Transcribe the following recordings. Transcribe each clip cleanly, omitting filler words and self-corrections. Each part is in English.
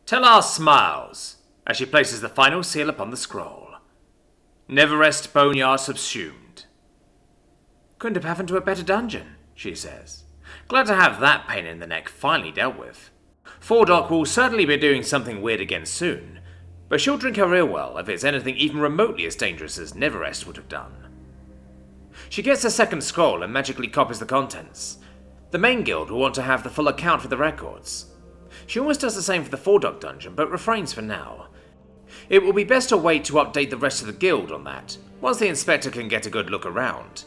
Tellar smiles as she places the final seal upon the scroll. Neverest Boneyard subsumed. Couldn't have happened to a better dungeon, she says. Glad to have that pain in the neck finally dealt with. Fordoc will certainly be doing something weird again soon, but she'll drink her real well if it's anything even remotely as dangerous as Neverest would have done. She gets a second scroll and magically copies the contents. The main guild will want to have the full account for the records. She almost does the same for the Fordoc dungeon, but refrains for now. It will be best to wait to update the rest of the guild on that, once the inspector can get a good look around.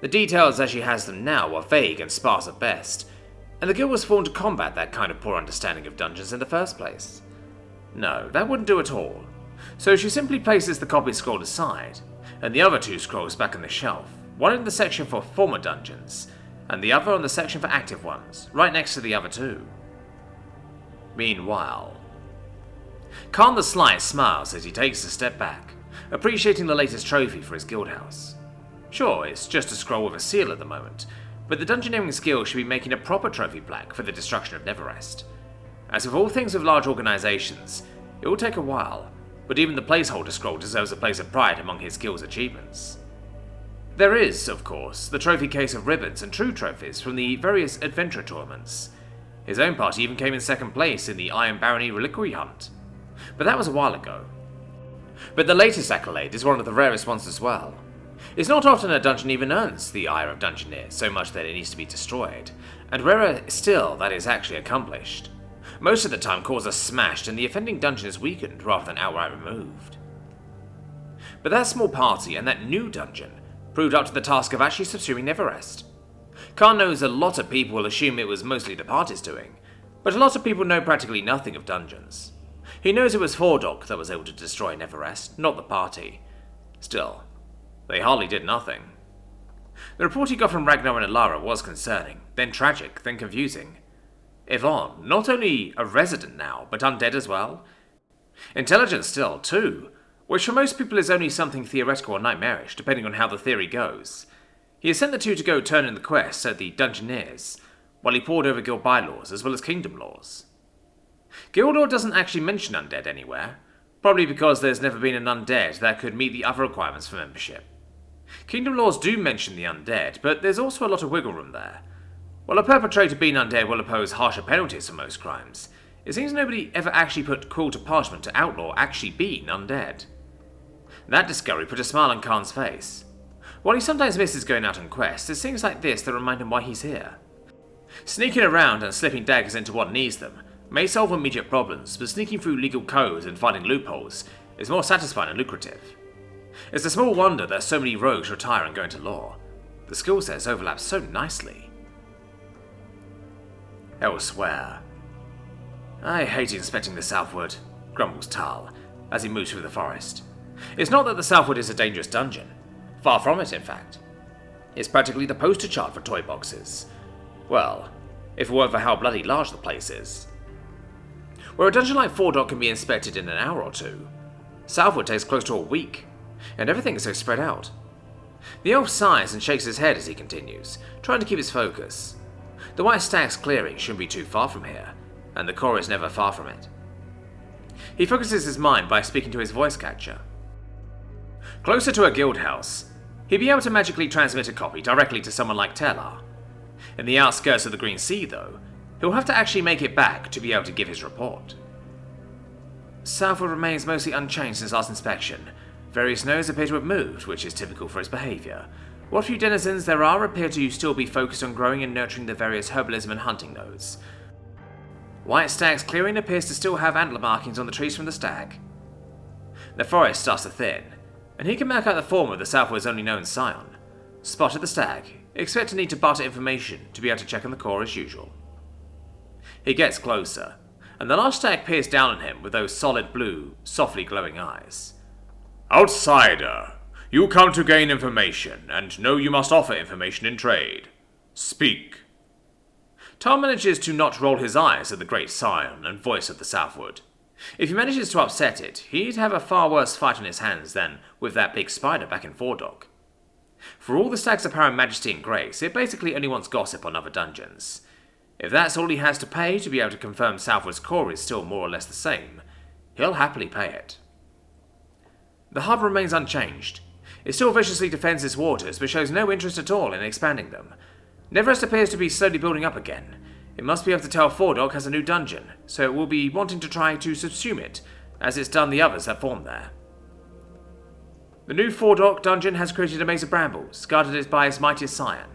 The details as she has them now are vague and sparse at best, and the guild was formed to combat that kind of poor understanding of dungeons in the first place. No, that wouldn't do at all. So she simply places the copy scroll aside, and the other two scrolls back on the shelf, one in the section for former dungeons, and the other on the section for active ones, right next to the other two. Meanwhile, Khan the Sly smiles as he takes a step back, appreciating the latest trophy for his guild house. Sure, it's just a scroll with a seal at the moment, but the dungeoneering skill should be making a proper trophy plaque for the destruction of Neverest. As with all things with large organizations, it will take a while, but even the placeholder scroll deserves a place of pride among his guild's achievements. There is, of course, the trophy case of ribbons and true trophies from the various adventure tournaments. His own party even came in second place in the Iron Barony Reliquary Hunt, but that was a while ago. But the latest accolade is one of the rarest ones as well. It's not often a dungeon even earns the ire of Dungeoneer so much that it needs to be destroyed, and rarer still that is actually accomplished. Most of the time cores are smashed and the offending dungeon is weakened rather than outright removed. But that small party and that new dungeon proved up to the task of actually subsuming Neverest. Khan knows a lot of people will assume it was mostly the party's doing, but a lot of people know practically nothing of dungeons. He knows it was Fordoc that was able to destroy Neverest, not the party. Still, they hardly did nothing. The report he got from Ragnar and Alara was concerning, then tragic, then confusing. Yvonne, not only a resident now, but undead as well. Intelligent still, too, which for most people is only something theoretical or nightmarish, depending on how the theory goes. He has sent the two to go turn in the quest at the Dungeoneers, while he pored over guild bylaws as well as kingdom laws. Guild law doesn't actually mention undead anywhere, probably because there's never been an undead that could meet the other requirements for membership. Kingdom laws do mention the undead, but there's also a lot of wiggle room there. While a perpetrator being undead will impose harsher penalties for most crimes, it seems nobody ever actually put cruel to punishment to outlaw actually being undead. That discovery put a smile on Khan's face. While he sometimes misses going out on quests, it's things like this that remind him why he's here. Sneaking around and slipping daggers into what needs them may solve immediate problems, but sneaking through legal codes and finding loopholes is more satisfying and lucrative. It's a small wonder that so many rogues retire and go into law. The skill sets overlap so nicely. Elsewhere. I hate inspecting the Southwood, grumbles Tal, as he moves through the forest. It's not that the Southwood is a dangerous dungeon. Far from it, in fact. It's practically the poster child for toy boxes. Well, if it weren't for how bloody large the place is. Where a dungeon like Fordoc can be inspected in an hour or two, Southwood takes close to a week, and everything is so spread out. The elf sighs and shakes his head as he continues, trying to keep his focus. The White Stag's clearing shouldn't be too far from here, and the core is never far from it. He focuses his mind by speaking to his voice catcher. Closer to a guild house, he'd be able to magically transmit a copy directly to someone like Tellar. In the outskirts of the Green Sea, though, he'll have to actually make it back to be able to give his report. Southwood remains mostly unchanged since last inspection. Various nodes appear to have moved, which is typical for its behaviour. What few denizens there are appear to still be focused on growing and nurturing the various herbalism and hunting nodes. White Stag's clearing appears to still have antler markings on the trees from the stag. The forest starts to thin, and he can make out the form of the Southwood's only known scion. Spotted the stag, expect to need to barter information to be able to check on the core as usual. He gets closer, and the large stag peers down on him with those solid blue, softly glowing eyes. Outsider, you come to gain information, and know you must offer information in trade. Speak. Tom manages to not roll his eyes at the great scion and voice of the Southwood. If he manages to upset it, he'd have a far worse fight on his hands than with that big spider back in Fordoc. For all the stag's apparent majesty and grace, it basically only wants gossip on other dungeons. If that's all he has to pay to be able to confirm Southwood's core is still more or less the same, he'll happily pay it. The harbour remains unchanged. It still viciously defends its waters, but shows no interest at all in expanding them. Neverest appears to be slowly building up again. It must be able to tell Fordok has a new dungeon, so it will be wanting to try to subsume it, as it's done the others that formed there. The new Fordok dungeon has created a maze of brambles, guarded by its mightiest scion.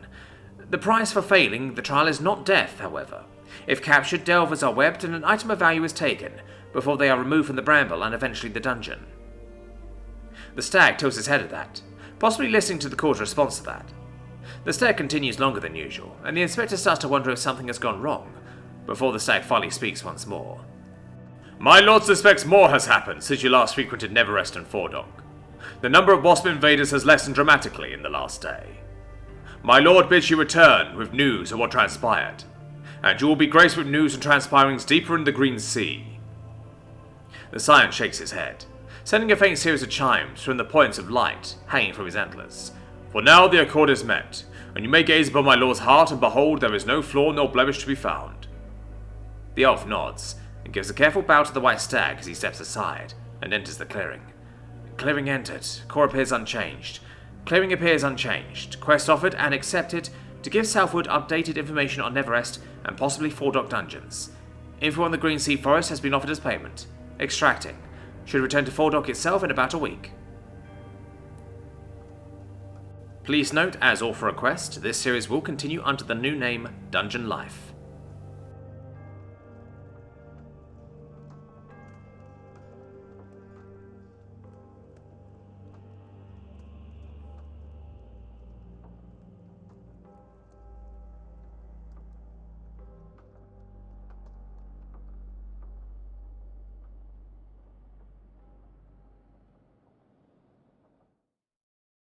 The price for failing the trial is not death, however. If captured, delvers are webbed and an item of value is taken, before they are removed from the bramble and eventually the dungeon. The stag tilts his head at that, possibly listening to the court's response to that. The stare continues longer than usual, and the inspector starts to wonder if something has gone wrong, before the stag finally speaks once more. My lord suspects more has happened since you last frequented Neverest and Fordok. The number of wasp invaders has lessened dramatically in the last day. My lord bids you return with news of what transpired, and you will be graced with news and transpirings deeper in the Green Sea. The scion shakes his head, sending a faint series of chimes from the points of light hanging from his antlers. For now the accord is met, and you may gaze upon my lord's heart and behold there is no flaw nor blemish to be found. The elf nods, and gives a careful bow to the white stag as he steps aside, and enters the clearing. Clearing entered, core appears unchanged. Clearing appears unchanged, quest offered and accepted to give Southwood updated information on Neverest and possibly Fordok dungeons. Info on the Green Sea Forest has been offered as payment. Extracting. Should return to Fordok itself in about a week. Please note, as all for request, this series will continue under the new name Dungeon Life.